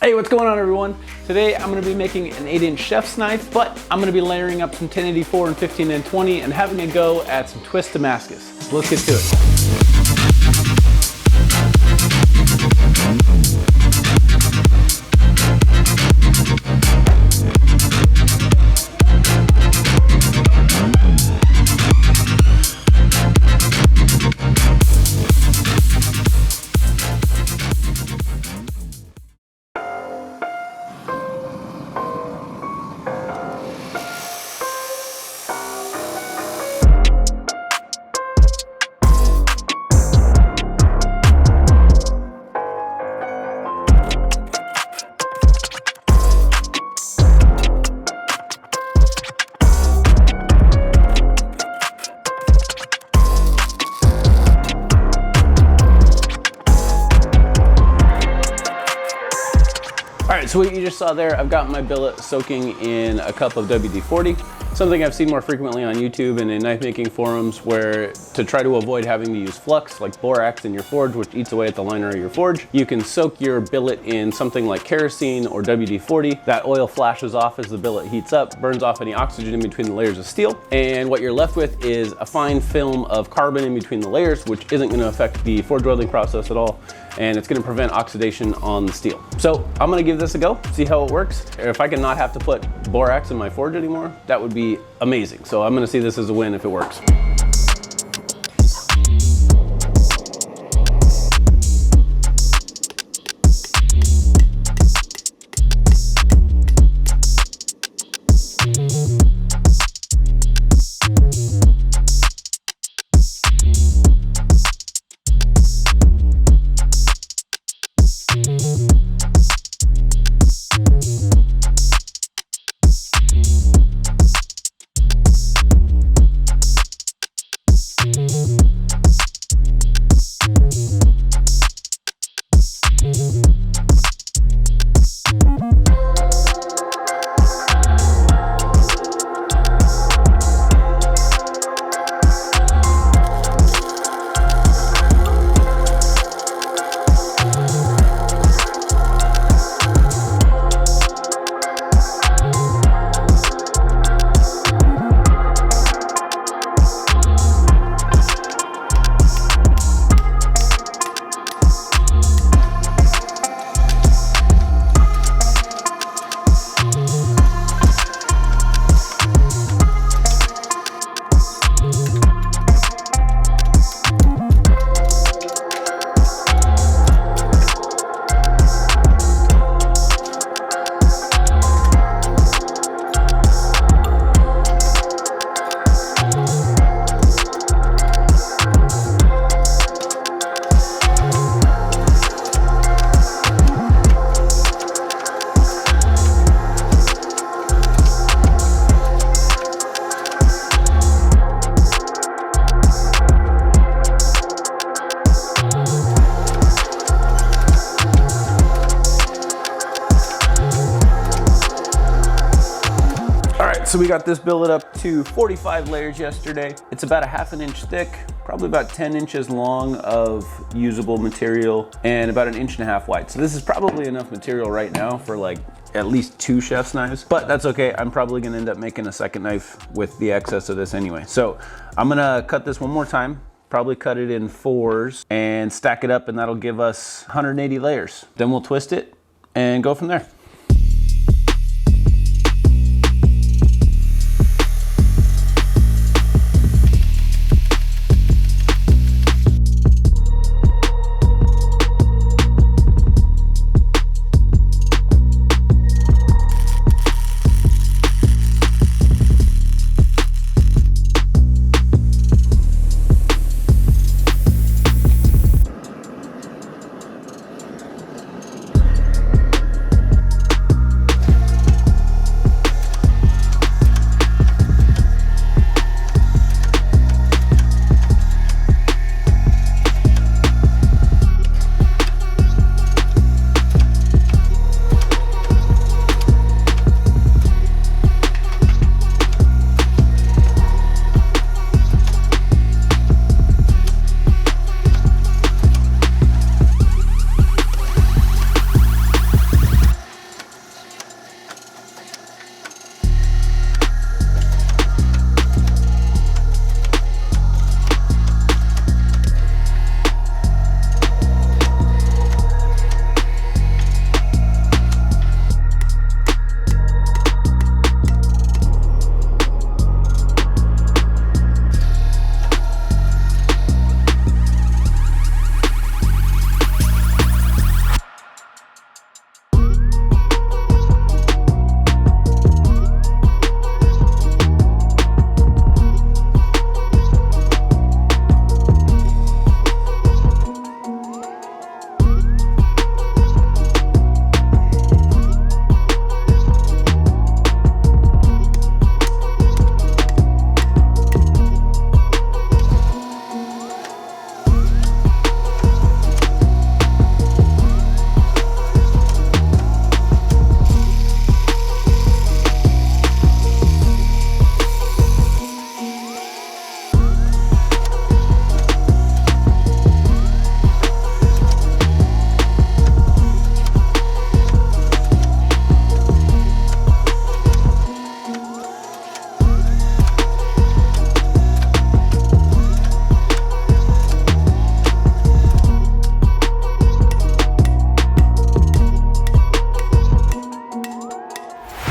Hey, what's going on everyone? Today I'm going to be making an 8-inch chef's knife, but I'm going to be layering up some 1084 and 15N20 and having a go at some twist Damascus. So let's get to it. So what you just saw there, I've got my billet soaking in a cup of WD-40, something I've seen more frequently on YouTube and in knife making forums, where to try to avoid having to use flux like borax in your forge, which eats away at the liner of your forge, you can soak your billet in something like kerosene or WD-40. That oil flashes off as the billet heats up, burns off any oxygen in between the layers of steel, and what you're left with is a fine film of carbon in between the layers, which isn't going to affect the forge welding process at all, and it's going to prevent oxidation on the steel. So I'm going to give this a go, see how it works. If I can not have to put borax in my forge anymore, that would be amazing. So I'm going to see this as a win if it works. So we got this billet up to 45 layers yesterday. It's about a ½ inch thick, probably about 10 inches long of usable material, and about 1.5 inches wide. So this is probably enough material right now for like at least 2 chef's knives, but that's okay. I'm probably gonna end up making a second knife with the excess of this anyway. So I'm gonna cut this one more time, probably cut it in 4s and stack it up, and that'll give us 180 layers. Then we'll twist it and go from there.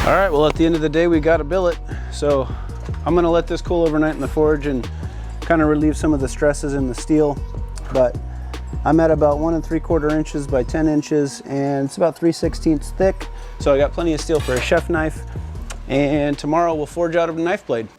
All right, well, at the end of the day, we got a billet. So I'm gonna let this cool overnight in the forge and kind of relieve some of the stresses in the steel. But I'm at about 1 3/4 inches by 10 inches, and it's about 3/16 thick. So I got plenty of steel for a chef knife. And tomorrow we'll forge out a knife blade.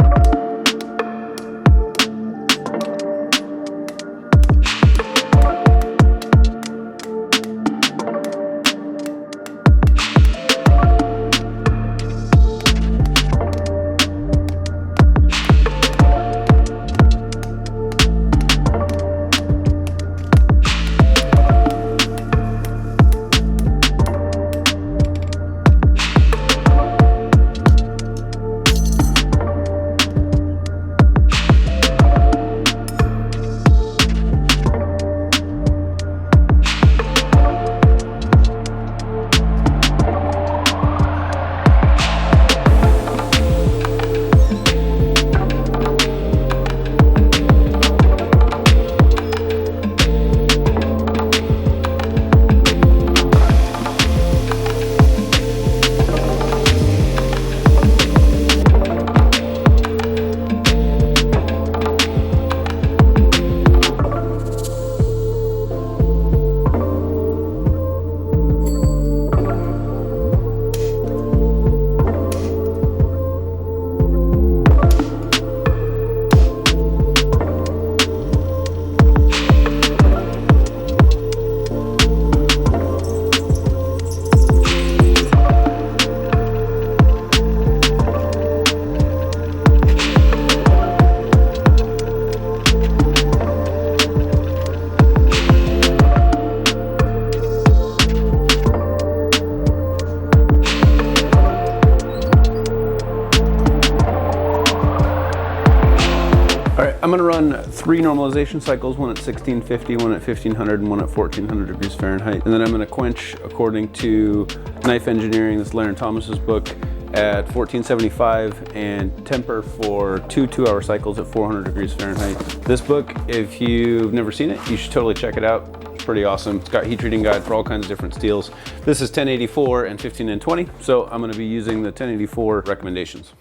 I'm gonna run 3 normalization cycles, one at 1650, one at 1500, and one at 1400 degrees Fahrenheit. And then I'm gonna quench according to Knife Engineering, this is Larry Thomas's book, at 1475, and temper for 2 2-hour cycles at 400 degrees Fahrenheit. This book, if you've never seen it, you should totally check it out. It's pretty awesome. It's got heat treating guide for all kinds of different steels. This is 1084 and 15 and 20, so I'm gonna be using the 1084 recommendations.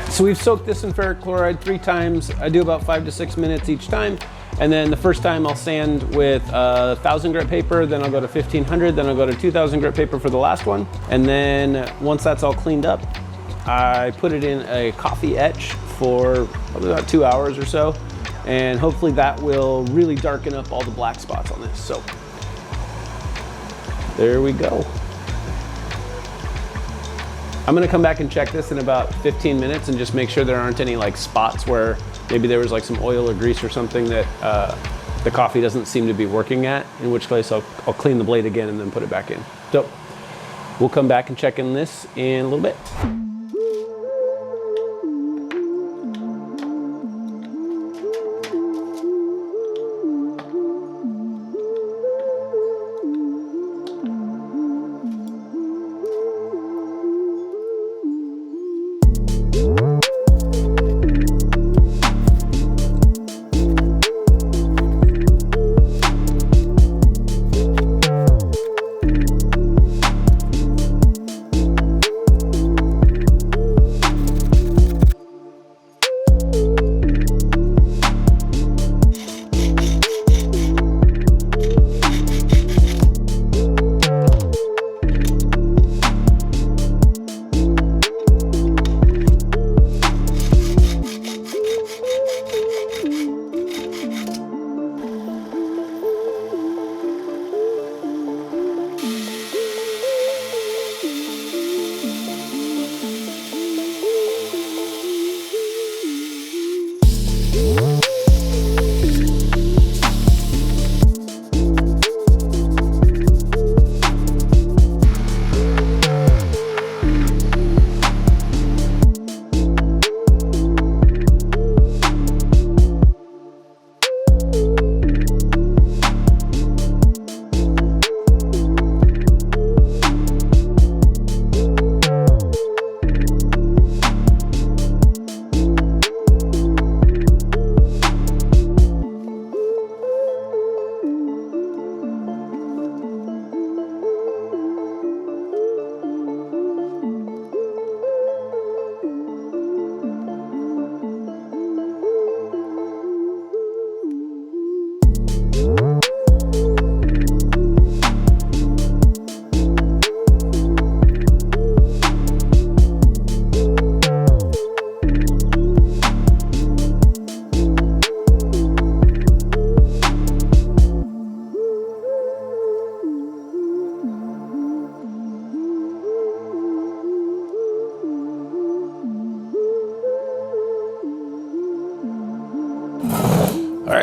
So we've soaked this in ferric chloride 3 times. I do about 5 to 6 minutes each time. And then the first time I'll sand with 1,000 grit paper, then I'll go to 1,500, then I'll go to 2,000 grit paper for the last one. And then once that's all cleaned up, I put it in a coffee etch for probably about 2 hours or so. And hopefully that will really darken up all the black spots on this. So there we go. I'm gonna come back and check this in about 15 minutes and just make sure there aren't any like spots where maybe there was like some oil or grease or something that the coffee doesn't seem to be working at, in which case I'll clean the blade again and then put it back in. So we'll come back and check in this in a little bit.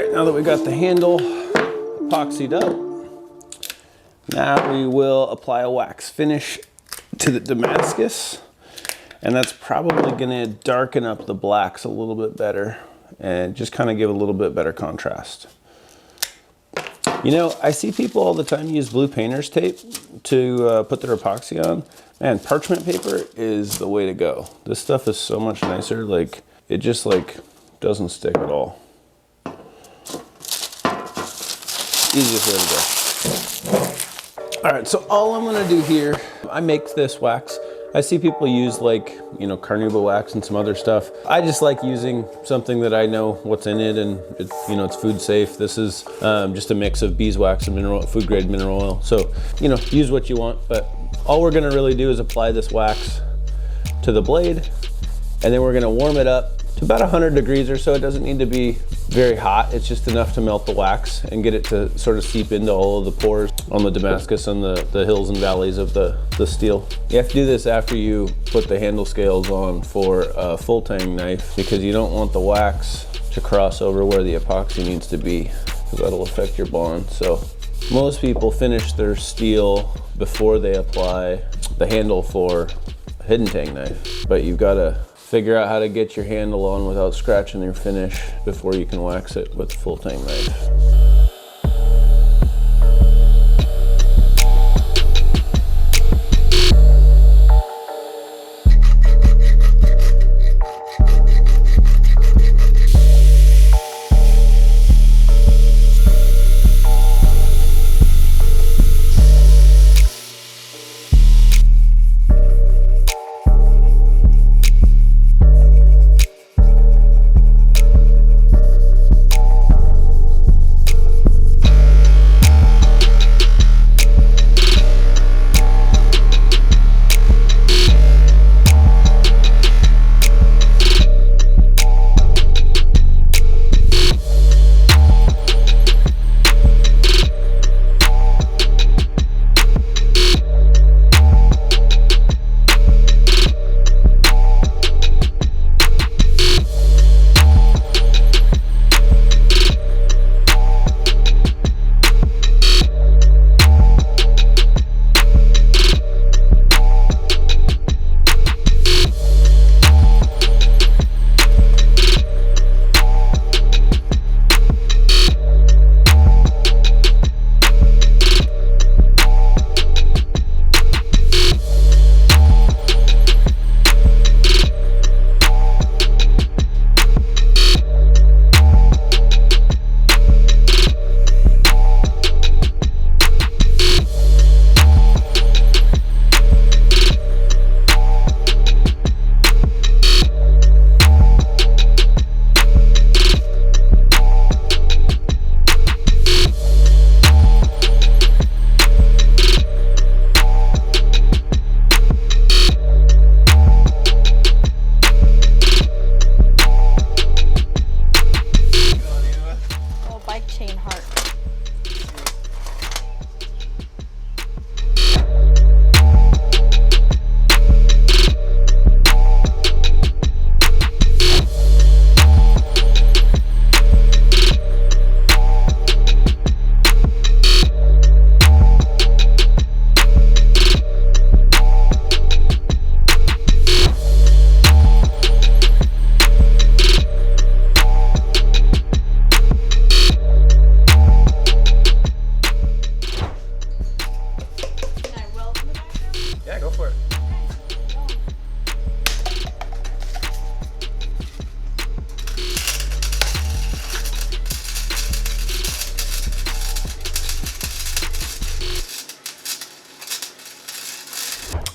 right, now that we got the handle epoxied up, now we will apply a wax finish to the Damascus. And that's probably gonna darken up the blacks a little bit better and just kind of give a little bit better contrast. You know, I see people all the time use blue painter's tape to put their epoxy on. Man, parchment paper is the way to go. This stuff is so much nicer. Like, it just like doesn't stick at all. Easiest way to go. All right, so all I'm gonna do here, I make this wax. I see people use like, you know, carnauba wax and some other stuff. I just like using something that I know what's in it and it's, you know, it's food safe. This is just a mix of beeswax and food grade mineral oil. So, you know, use what you want, but all we're gonna really do is apply this wax to the blade and then we're gonna warm it up to about 100 degrees or so. It doesn't need to be very hot. It's just enough to melt the wax and get it to sort of seep into all of the pores on the Damascus and the hills and valleys of the steel. You have to do this after you put the handle scales on for a full tang knife because you don't want the wax to cross over where the epoxy needs to be because that'll affect your bond. So most people finish their steel before they apply the handle for a hidden tang knife, but you've got to figure out how to get your handle on without scratching your finish before you can wax it with a full tang knife.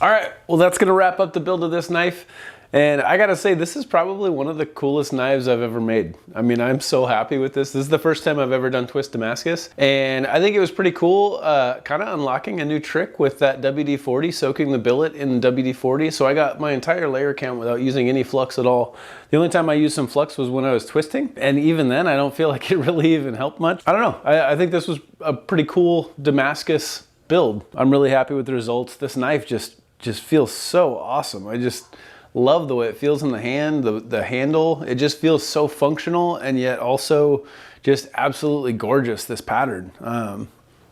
All right, well, that's gonna wrap up the build of this knife. And I gotta say, this is probably one of the coolest knives I've ever made. I mean, I'm so happy with this. This is the first time I've ever done twist Damascus. And I think it was pretty cool, kind of unlocking a new trick with that WD-40, soaking the billet in WD-40. So I got my entire layer count without using any flux at all. The only time I used some flux was when I was twisting. And even then, I don't feel like it really even helped much. I don't know, I think this was a pretty cool Damascus build. I'm really happy with the results. This knife just feels so awesome. I just love the way it feels in the hand, the handle. It just feels so functional and yet also just absolutely gorgeous, this pattern.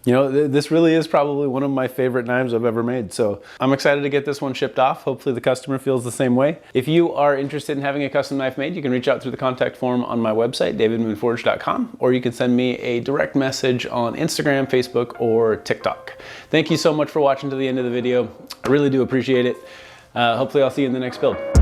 You know, this really is probably one of my favorite knives I've ever made. So I'm excited to get this one shipped off. Hopefully the customer feels the same way. If you are interested in having a custom knife made, you can reach out through the contact form on my website, davidmoonforge.com, or you can send me a direct message on Instagram, Facebook, or TikTok. Thank you so much for watching to the end of the video. I really do appreciate it. Hopefully I'll see you in the next build.